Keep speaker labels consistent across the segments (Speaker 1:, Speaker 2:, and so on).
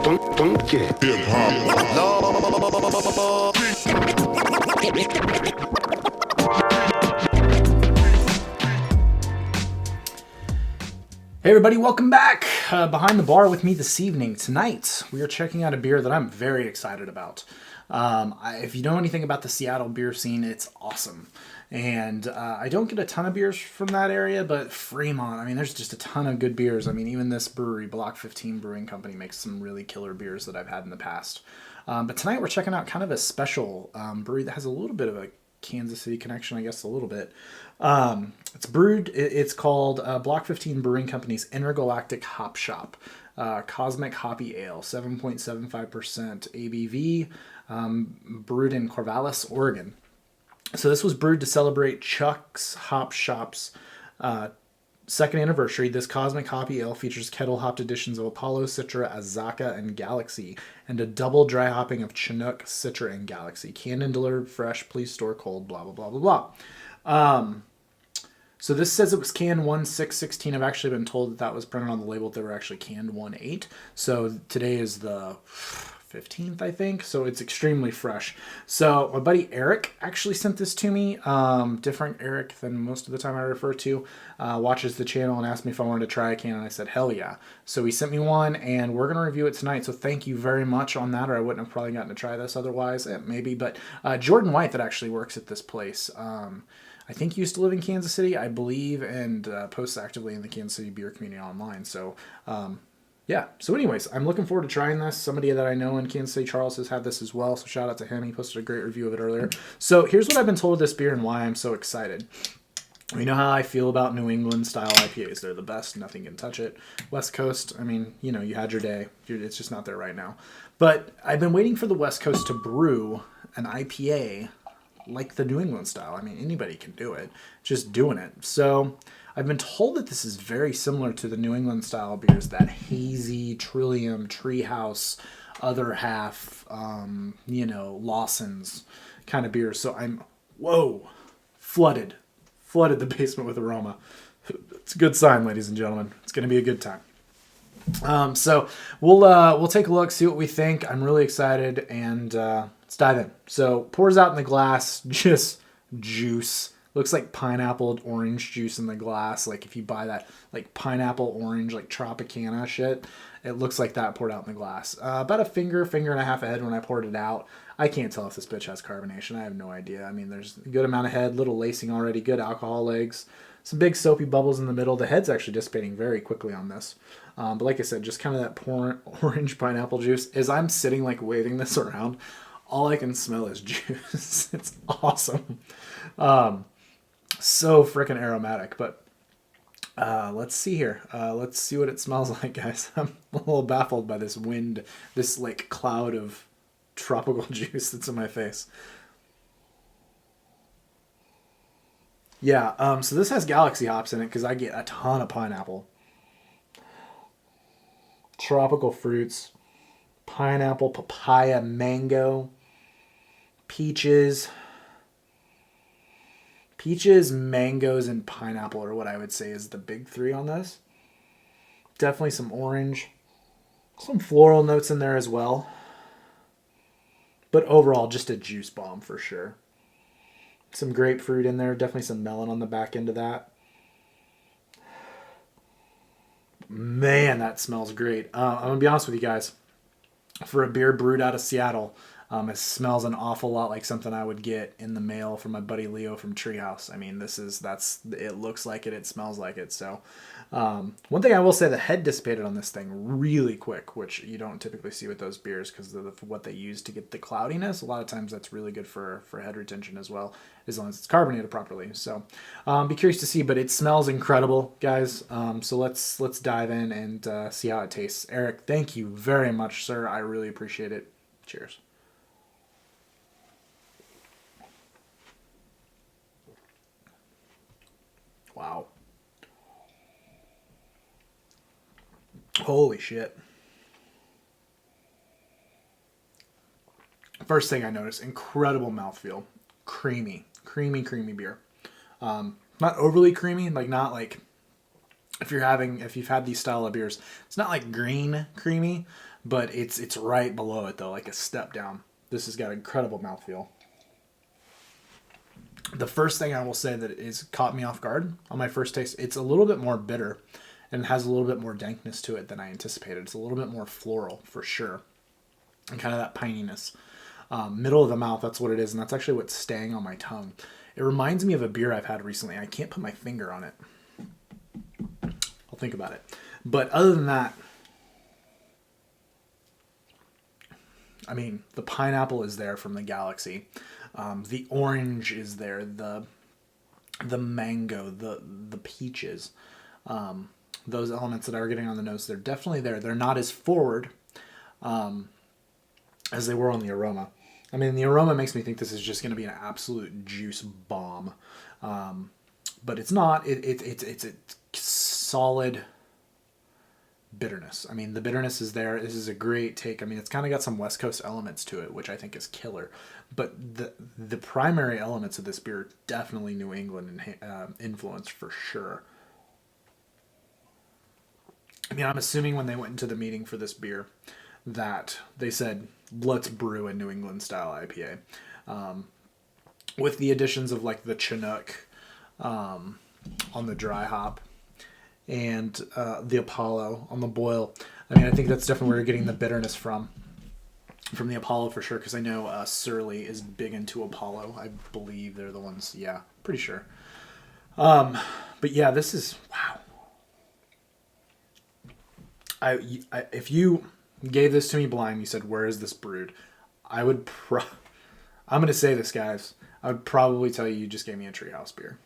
Speaker 1: Funky.
Speaker 2: Hey everybody, welcome back. Behind the bar with me this evening. Tonight, we are checking out a beer that I'm very excited about. If you know anything about the Seattle beer scene, it's awesome. And I don't get a ton of beers from that area, but Fremont, I mean, there's just a ton of good beers. I mean, even this brewery, Block 15 Brewing Company, makes some really killer beers that I've had in the past. But tonight we're checking out kind of a special brewery that has a little bit of a Kansas City connection, I guess, a little bit. It's brewed. It's called Block 15 Brewing Company's Intergalactic Hop Shop. Cosmic Hoppy Ale, 7.75% ABV, brewed in Corvallis, Oregon. So this was brewed to celebrate Chuck's Hop Shop's second anniversary. This Cosmic Hoppy Ale features kettle hopped editions of Apollo, Citra, Azaka, and Galaxy, and a double dry hopping of Chinook, Citra, and Galaxy. Canned and delivered fresh. Please store cold. Blah blah blah blah blah. So this says it was canned 1/6/16. I've actually been told that was printed on the label. They were actually canned 1/8. So today is the 15th, I think. So it's extremely fresh. So my buddy Eric actually sent this to me. Different Eric than most of the time I refer to. Watches the channel and asked me if I wanted to try a can, and I said hell yeah. So he sent me one, and we're gonna review it tonight. So thank you very much on that, or I wouldn't have probably gotten to try this otherwise. Maybe, but Jordan White that actually works at this place. I think he used to live in Kansas City, I believe, and posts actively in the Kansas City beer community online. So, yeah. So anyways, I'm looking forward to trying this. Somebody that I know in Kansas City, Charles, has had this as well. So shout out to him. He posted a great review of it earlier. So here's what I've been told of this beer and why I'm so excited. You know how I feel about New England style IPAs. They're the best. Nothing can touch it. West Coast, I mean, you know, you had your day. It's just not there right now. But I've been waiting for the West Coast to brew an IPA like the New England style. I mean, anybody can do it. Just doing it. So I've been told that this is very similar to the New England style beers, that hazy Trillium, Treehouse, other half, Lawson's kind of beer. So I'm, flooded the basement with aroma. It's a good sign, ladies and gentlemen. It's going to be a good time. So we'll take a look, see what we think. I'm really excited, and let's dive in. So pours out in the glass, just juice. Looks like pineapple orange juice in the glass. Like if you buy that like pineapple orange, like Tropicana shit, it looks like that poured out in the glass. About a finger and a half ahead when I poured it out. I can't tell if this bitch has carbonation. I have no idea. I mean, there's a good amount of head, little lacing already, good alcohol legs, some big soapy bubbles in the middle. The head's actually dissipating very quickly on this. But like I said, just kind of that orange pineapple juice. As I'm sitting like waving this around, all I can smell is juice. It's awesome. So freaking aromatic. But let's see here. Let's see what it smells like, guys. I'm a little baffled by this wind, this like cloud of tropical juice that's in my face. Yeah, so this has Galaxy hops in it because I get a ton of pineapple. Tropical fruits, pineapple, papaya, mango, peaches, mangoes, and pineapple are what I would say is the big three on this. Definitely some orange, some floral notes in there as well. But overall, just a juice bomb for sure. Some grapefruit in there, definitely some melon on the back end of that. Man, that smells great. I'm going to be honest with you guys. For a beer brewed out of Seattle, it smells an awful lot like something I would get in the mail from my buddy Leo from Treehouse. I mean, it looks like it smells like it. So, one thing I will say, the head dissipated on this thing really quick, which you don't typically see with those beers because of what they use to get the cloudiness. A lot of times that's really good for head retention as well, as long as it's carbonated properly. So, be curious to see, but it smells incredible, guys. So let's dive in and see how it tastes. Eric, thank you very much, sir. I really appreciate it. Cheers. Wow. Holy shit. First thing I noticed, incredible mouthfeel. Creamy beer. Not overly creamy, like not like if you've had these style of beers, it's not like green creamy, but it's right below it though, like a step down. This has got incredible mouthfeel. The first thing I will say that is caught me off guard on my first taste, it's a little bit more bitter and has a little bit more dankness to it than I anticipated. It's a little bit more floral for sure, and kind of that pininess. Middle of the mouth, that's what it is, and that's actually what's staying on my tongue. It reminds me of a beer I've had recently. I can't put my finger on it. I'll think about it. But other than that, I mean, the pineapple is there from the Galaxy. The orange is there. The mango, the peaches. Those elements that are getting on the nose, they're definitely there. They're not as forward as they were on the aroma. I mean, the aroma makes me think this is just going to be an absolute juice bomb. But it's not. It's a solid bitterness. I mean, the bitterness is there. This is a great take. I mean, it's kind of got some West Coast elements to it, which I think is killer. But the primary elements of this beer are definitely New England influence for sure. I mean, I'm assuming when they went into the meeting for this beer that they said, let's brew a New England style IPA. With the additions of like the Chinook on the dry hop and the Apollo on the boil. I mean, I think that's definitely where you're getting the bitterness from the Apollo for sure, because I know Surly is big into Apollo. I believe they're the ones, yeah, pretty sure. But yeah, this is, wow. If you gave this to me blind, you said, where is this brewed? I would I'm going to say this, guys. I would probably tell you just gave me a Treehouse beer.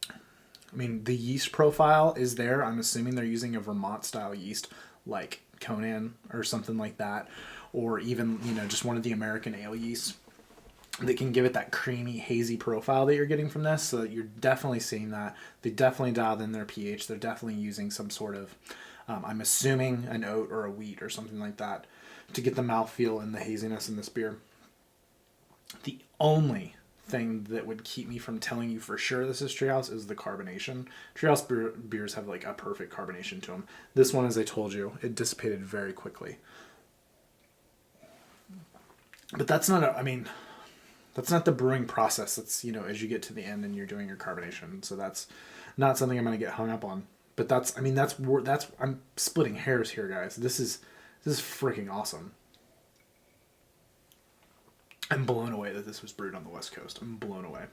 Speaker 2: I mean, the yeast profile is there. I'm assuming they're using a Vermont style yeast like Conan or something like that. Or even, just one of the American ale yeasts that can give it that creamy, hazy profile that you're getting from this. So you're definitely seeing that. They definitely dialed in their pH. They're definitely using some sort of, I'm assuming, an oat or a wheat or something like that to get the mouthfeel and the haziness in this beer. The only thing that would keep me from telling you for sure this is Treehouse is the carbonation. Treehouse beers have like a perfect carbonation to them. This one, as I told you, it dissipated very quickly. But that's not that's not the brewing process. That's, as you get to the end and you're doing your carbonation. So that's not something I'm going to get hung up on. But I'm splitting hairs here, guys. This is freaking awesome. I'm blown away that this was brewed on the West Coast. I'm blown away.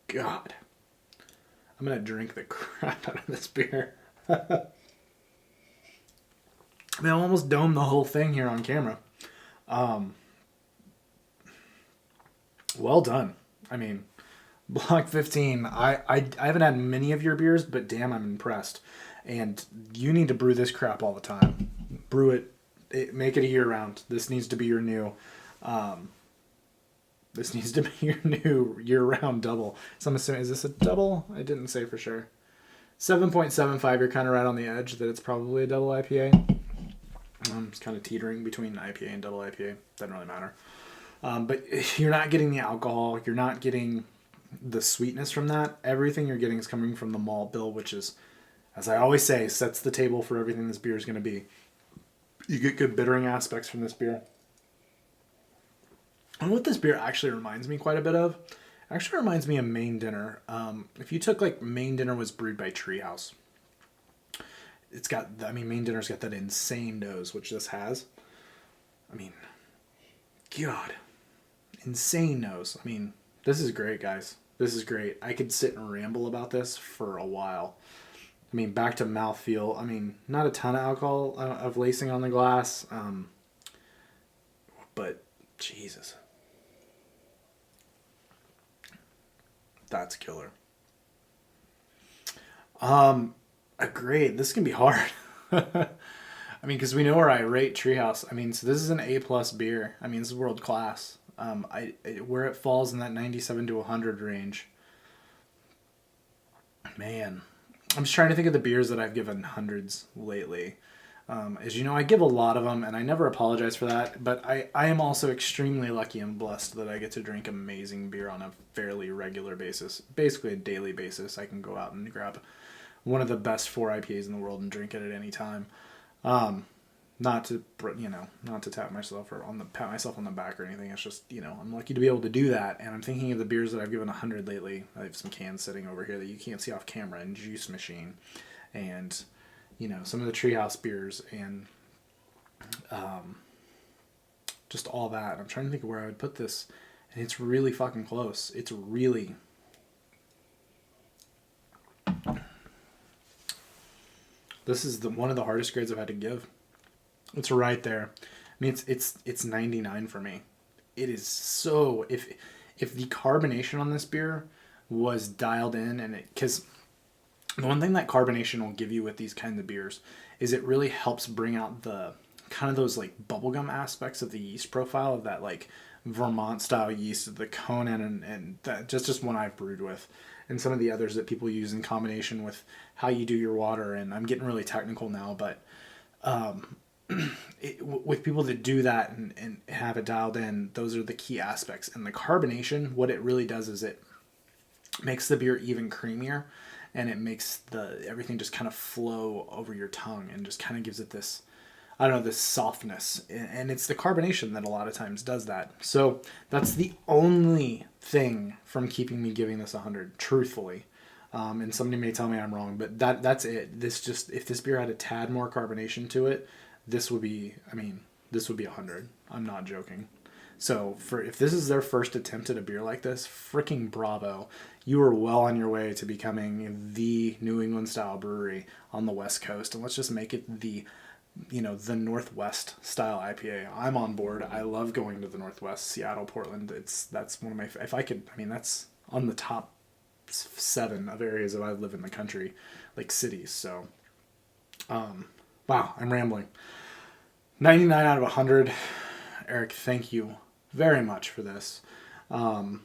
Speaker 2: God. I'm going to drink the crap out of this beer. I almost domed the whole thing here on camera. Well done. I mean, Block 15, I haven't had many of your beers, but damn, I'm impressed. And you need to brew this crap all the time. Brew it, make it a year round. This needs to be your new... this needs to be your new year-round double. So I'm assuming, is this a double? I didn't say for sure. 7.75, you're kind of right on the edge that it's probably a double IPA. It's kind of teetering between IPA and double IPA. Doesn't really matter. But you're not getting the alcohol. You're not getting the sweetness from that. Everything you're getting is coming from the malt bill, which is, as I always say, sets the table for everything this beer is going to be. You get good bittering aspects from this beer. And what this beer actually reminds me quite a bit of, actually reminds me of Main Dinner. If you took like Main Dinner was brewed by Treehouse, Main Dinner's got that insane nose, which this has. God, insane nose. This is great, guys. This is great. I could sit and ramble about this for a while. Back to mouthfeel. Not a ton of alcohol of lacing on the glass, but Jesus. That's killer. Agreed. This can be hard. Because we know where I rate Treehouse. So this is an A+ beer. This is world class. Where it falls in that 97 to 100 range. Man, I'm just trying to think of the beers that I've given hundreds lately. As you know, I give a lot of them, and I never apologize for that. But I am also extremely lucky and blessed that I get to drink amazing beer on a fairly regular basis. Basically a daily basis. I can go out and grab one of the best 4 IPAs in the world and drink it at any time. Not to, not to pat myself on the back or anything. It's just, I'm lucky to be able to do that. And I'm thinking of the beers that I've given 100 lately. I have some cans sitting over here that you can't see off camera, and Juice Machine, and some of the Treehouse beers, and just all that. I'm trying to think of where I would put this, and it's really fucking close. It's really. This is one of the hardest grades I've had to give. It's right there. I mean, it's 99 for me. It is so, if the carbonation on this beer was dialed in, and because the one thing that carbonation will give you with these kinds of beers is it really helps bring out the kind of those like bubblegum aspects of the yeast profile of that like Vermont style yeast, the Conan, and that just one I've brewed with, and some of the others that people use in combination with how you do your water. And I'm getting really technical now, but with people that do that and have it dialed in, those are the key aspects. And the carbonation, what it really does is it makes the beer even creamier, and it makes everything just kind of flow over your tongue and just kind of gives it this, I don't know, this softness. And it's the carbonation that a lot of times does that. So that's the only thing from keeping me giving this 100, truthfully. And somebody may tell me I'm wrong, but that's it. If this beer had a tad more carbonation to it, this would be 100. I'm not joking. So if this is their first attempt at a beer like this, freaking bravo. You are well on your way to becoming the New England style brewery on the West Coast. And let's just make it the Northwest style IPA. I'm on board. I love going to the Northwest, Seattle, Portland. That's one of my, that's on the top 7 of areas that I live in the country, like cities. So, wow, I'm rambling. 99 out of 100. Eric, thank you very much for this. I'm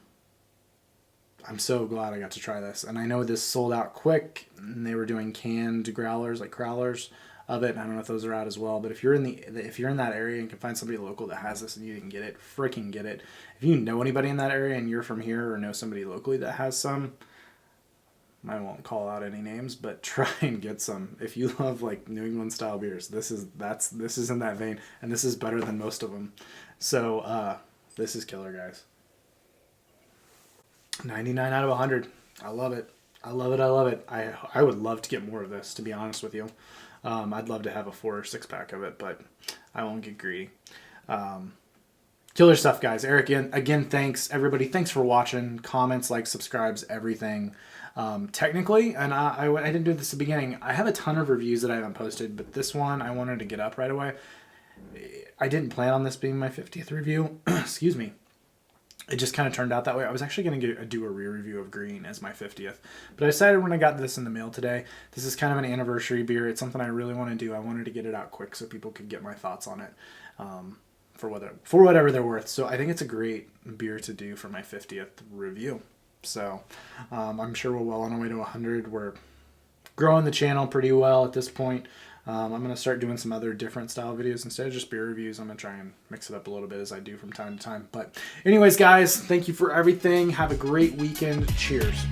Speaker 2: so glad I got to try this. And I know this sold out quick, and they were doing canned growlers, like growlers of it. I don't know if those are out as well, but if you're in that area and can find somebody local that has this and you can get it, freaking get it. If you know anybody in that area and you're from here or know somebody locally that has some, I won't call out any names, but try and get some. If you love like New England style beers, this is in that vein, and this is better than most of them. So this is killer, guys. 99 out of 100. I love it. I love it. I love it. I would love to get more of this, to be honest with you. I'd love to have a 4 or 6 pack of it, but I won't get greedy. Killer stuff, guys. Eric, again, thanks, everybody. Thanks for watching. Comments, likes, subscribes, everything. Technically, and I didn't do this at the beginning, I have a ton of reviews that I haven't posted, but this one I wanted to get up right away. I didn't plan on this being my 50th review. Excuse me. It just kind of turned out that way. I was actually going to do a re-review of Green as my 50th. But I decided when I got this in the mail today, this is kind of an anniversary beer. It's something I really want to do. I wanted to get it out quick so people could get my thoughts on it for whatever they're worth. So I think it's a great beer to do for my 50th review. So I'm sure we're well on our way to 100. We're growing the channel pretty well at this point. I'm going to start doing some other different style videos instead of just beer reviews. I'm going to try and mix it up a little bit as I do from time to time. But anyways, guys, thank you for everything. Have a great weekend. Cheers.